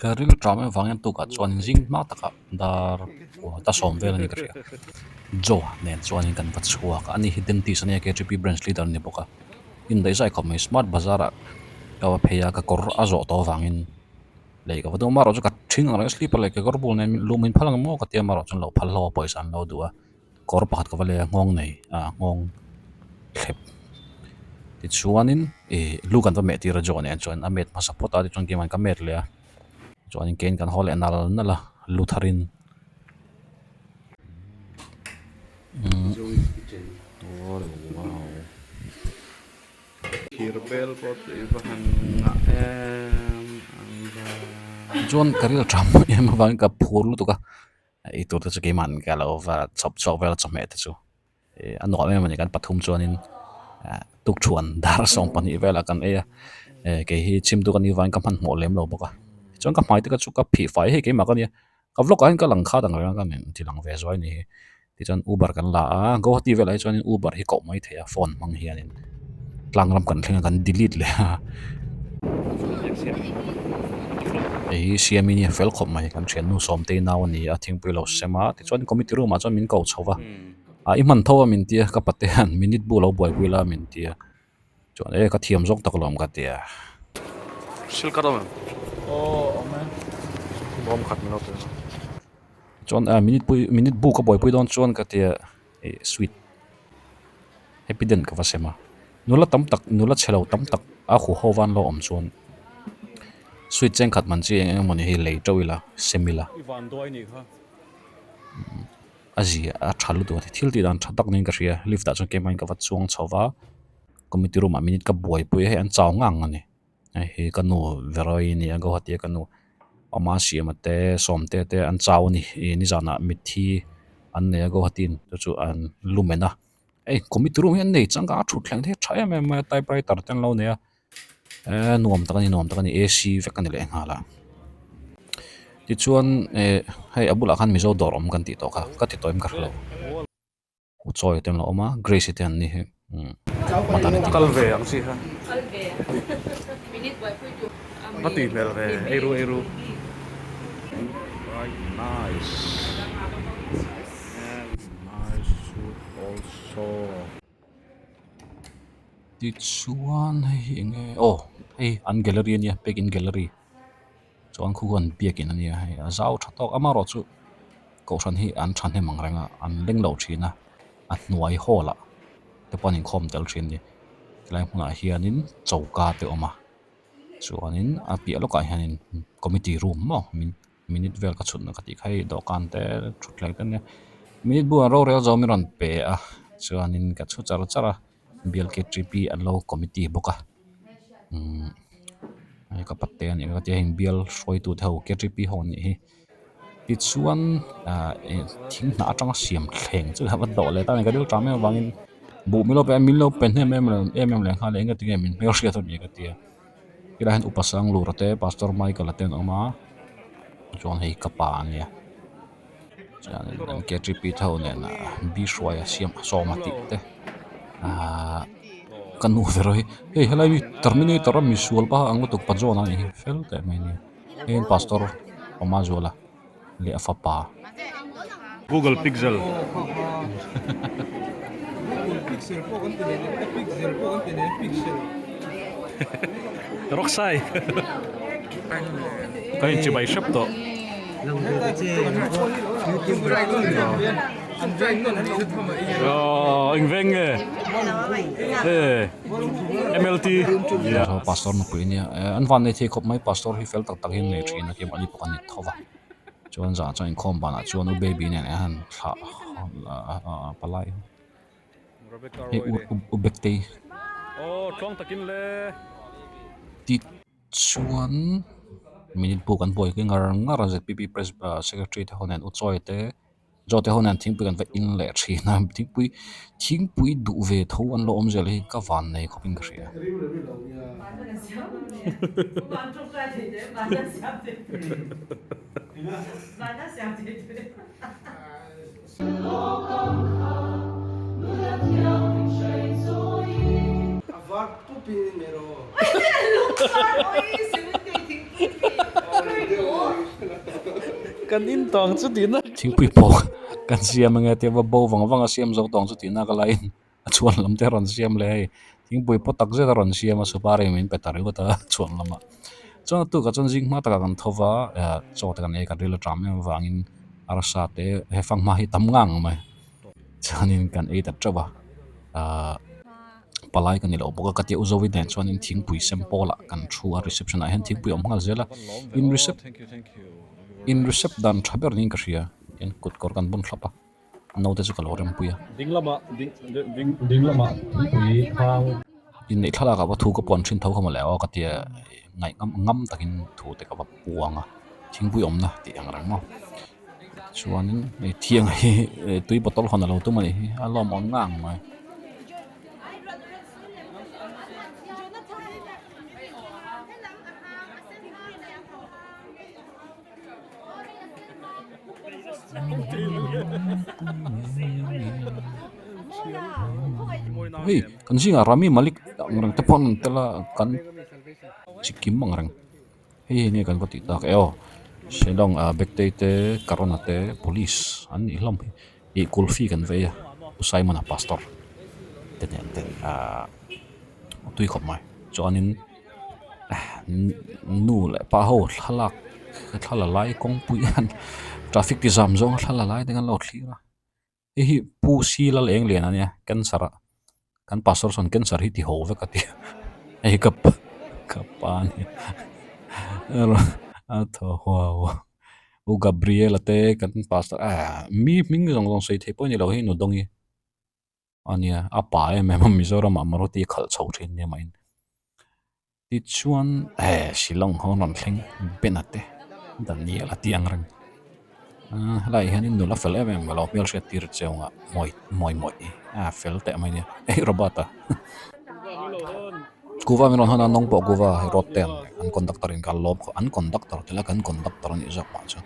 Karil drama wangen tu ka chuan jing ma taka dar wa ta som vel ani ka ria jo nen chuan in kan va chua ka ani hidden ti sania KGP branch leader ni boka in dai sai khom smart bazara ka wa pheya ka kor azo to wangin lei ka wadu maro chu ka thing ang sleep le ka kor bul nen lumin phalang mo ka tia maro chun lo phal lo poisan lo duwa kor pakhat ka vale ngong nei a ngong khlep ti chuanin lu kan va me ti ra jo nen chuan a met ma support a ti chuan ke man ka met le a chuan in ken kan hol enal nala lutharin Wow. Kirbel pot ibahan nga chuan karil tram em wang ka phur lu tu ka i tur te chu ke man ka lo va chop chop vel chop me te chu ano me man kan pathum chuan in tuk chuan dar song pani vela kan ke hi chim tu kan ni wang ka man mo lem lo boka chuan ka mai te ka chu ka phi fai he ke ma ka ni ka vlog an ka lang kha dang rang kan ti lang ve zoi ni ti chuan uber kan la go ti vela chuan in uber hi ko mai thea phone mang hianin tlang ram kan thlenga kan delete le ei siamini fel khop mai kan thian nu som te naw ni a thing pui lo sema ti chuan committee room a chuan min ko chowa a i man thowa min tia ka pate han minute bu lo boi pui la min tia chuan ka thiam jok tak lom ka tia 실카라면 man. Bom khat min otu. chuan minute bu ka boi pui don chuan ka tia sweet happy den ka va sema nula tam tak nula chelo tam tak a khu howan lo om chuan sweet cheng khat man chi eng moni hi lei tawila semila Ivan doi ni kha. aji a thalu tu thil ti dan thatak nin ka ria lift da chuan ke main ka va chuang chowa committee room a minute ka boi pui he an chaw ngang ani he kanu veroi ni go hati kanu ama siamate somte te an chaw ni ni jana mithi an ne go hatin chu an lumena committee room hen nei changa thu thleng the thaya me typewriter ten lo ne nuam takani AC vekani le ngala ti chuan hei abula khan mizo dorom kan ti to ka ti toim kar lo u choi tem lo ma grace ten ni he matani Kalve ang si ha. Minute boy pu ju. Mati mel re. Eru. Right, nice. And nice food also. ti chuan hei nge hei an gallery ni back in gallery chuan khu han biakin ania hei a zau thatok amaro chu ko san hi an than he mangranga an leng lo thina a hnuai hola te panin khom tel thin ni tlai hmuna hianin chauka te oma chuanin a pia loka hianin committee room mo minute vel ka chutna ka ti khai dokan te thutlai te ne minute bu ro rel zo mi ron pe a chuanin ka chu chara BLK3P allo committee boka ai ka patte ani ka te hin bial soi tu thau KTP ho ni hi ti chuan thing na atang siam thleng chu ha do le ta ne ka dil tame wangin bu mi lo pe mi lo pen em le kha le nga tinge min me ria to ni ka tia ila han upasang lu rate pastor Michael aten oma chuan hei ka pa ania chuan KTP thau ne na bi shwaya siam so mati te kanu veroi helai mi terminator mi sual pa ang tuk pajona ni fel te mai ni en pastor oma zola le afapa Google Pixel. Pixel po kontinent pixel. Roksai. Kain chibay shop to. Ingveng MLT. pastor no puinia an van ne the khop mai pastor hi fel tak tak hin le thina ke mani pakan ni thova chuan za chain khom bana chuan u baby ne han palai he u bekte Oh, tlong takin le. ti chuan minute book an boy ke ngar ZPP press secretary te honen u choi te zo te honan thing pui kan va in le thina thing pui du ve tho an lo om zel hi ka van nei khopin ka ria Avar tu pinero. kan in tong chu tin na thing pui po kan siam nge te wa bo wang siam zo tong chu tin na ka lain a chuan lam te ron siam le hei thing pui po tak ze ron siam a su pare min pe tar ko ta chuan lama chuan tu ka chon jing ma ta kan thova chaw ta kan e ka ril tram em wangin arsa te he fang ma hi tam ngang mai chuanin kan e ta chawa palai kan ilo boka katia uzowi den chuanin thing pui sem pola kan thu a reception a hen thing pui om ngal zela in recep dan thaber ning ka ria en kut kor kan bun thlapa no te chu ka lorem puya ding lama pui phang in nei thala ka ba thu ko pon thin tho khama lewa katia ngai ngam takin thu te ka ba puanga thing pui om na ti ang rang mo chuanin ei thiang hi tui botol hona lo tu mani a lom on ngang mai hei kan singa rami malik ngrang te pon tela kan chikim mangrang hei ni kan ko ti tak eo selong a bekte te corona te police an ilom e kulfi kan ve usai mana pastor ten a tui khop mai chuanin nu le pa ho thala lai kong pui an traffic ti jam zong thala lai dengan lo thira hi pu si la leng len ania cancer kan pastor son cancer hi ti ho ve ka ti ei kap ani a tho wow u gabriela te kan pastor mi ming zong zong sei the po ni lo hi no dongi ania apa em mizoram amaro ti khal chho thin ne main ti chuan silong honon thleng benate daniel atiang rang lai hanin nula fel em lo pel se tir cheunga moi fel te mai ne robata kuwa min hana nong po kuwa roten an conductor in kal lob an conductor tela kan conductor ni jak ma cha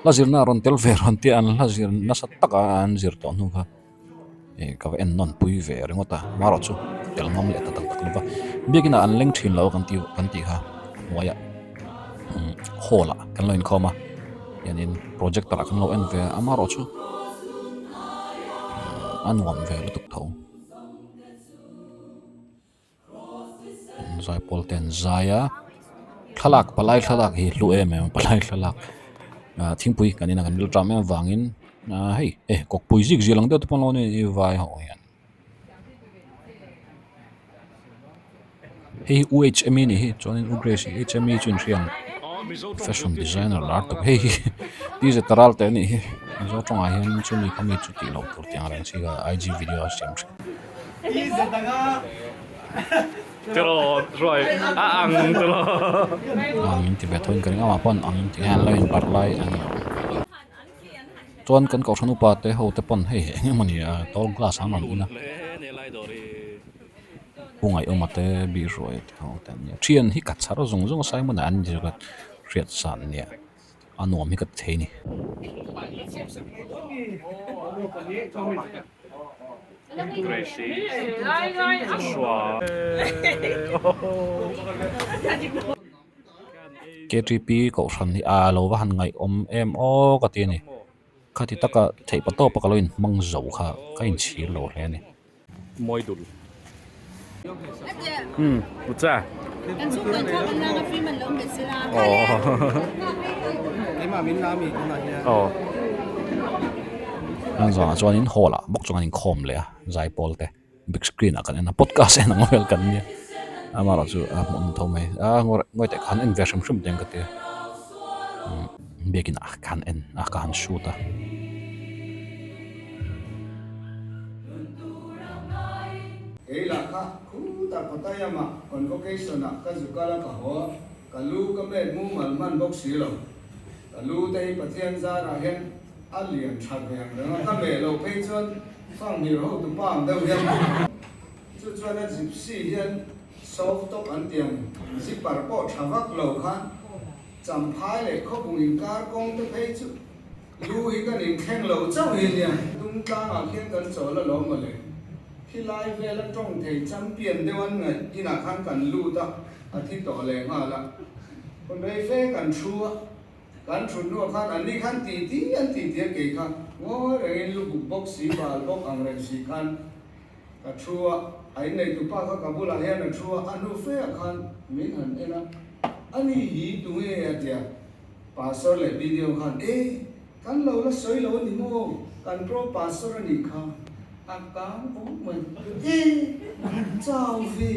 lazir na ron tel ver on ti an lazir na sa taka an zir to nu ka ka en non pui ve ringota maro chu tel ngom le ta tak tak ba begina an leng thin lo kan ti ha moya hola kan loin khoma yanin project tara kan lo en ve amaro chu an wam ve lu tuk tho zai polten zaya thalak palai thalak hi lu em palai thalak thingpui kanina kan mil tram em wangin hei kok pui zik zilang de pon lo ni vai ho yan hei UHME ni hi chonin ugresi HME chun riang fashion designer art hei ti ze taral te ni zo tong a hian chumi kami chu ti lo tur tiang rang si ga IG video sem pero rồi ang pero ang ti beton kan ama pon ang ti han lai par lai ang chuan kan ko thanu pa te ho te pon hei mani tol glass aman ina pungai omate bi roi te ho tan ya thian hi kat charo zong zong sai man an ji ga riat san nia anom hi ka theini Gracie Lai Joshua KTP ko than hi a lo wa han ngai om em o ka ti ni khati taka thei pa to pa ka loin mang zo kha ka in chi lo hle ni moi dul pucha Kan su kan thak an nga free man lo ke sila. Cái mà mình làm thì cũng là như oh ang zo chuan in hola bok chung an khom le zai pol te big screen a kan na podcast en ang wel kan ni amara chu a mon tho mai ngoi te khan investment shum deng ka te begin a kan en a kan shoota ấy là khác khu ta có tay mà còn có cái sườn nặng cái dù cả là cả hoa cả lu cái mẹ mu mà man bốc xí rồi cả lu đây bát thiên ra là hen ăn liền chặt vàng rồi cái mẹ lâu phê chân phang nhiều hậu tụi bám đâu hen chú cho nó dịp xí hen sau tóc ăn tiền dịp bảo bỏ chả vác lâu khan chăm phái lại khóc cùng hình cá công tới phê chú lu hi cái hình khen lâu cháu hiền nhỉ tung ta là khen cần chỗ là lâu mà lên khi lai về là trong thầy chăm tiền đều ăn này đi nào khăn cần lưu ta à thì tỏ lệ mà là còn đây phê cần chua กันชุนนัวขันอันนี้ขันตีตีอันตีเทียเกยขันง้อเรื่องลูกบุกบกสีบาลบกอังเรสีขันกระชัวไอ้ในตุป้าก็กบุลาเฮียนชัวอันดูเฟียขันมินหันเอ็นะอันนี้ฮีตุเฮียเดียปาสอเลยวิดีโอขันกันเราละสวยเราหนิโมกันโปรปาสอนี่ขันอากาศโอ้มันเจ้าฟี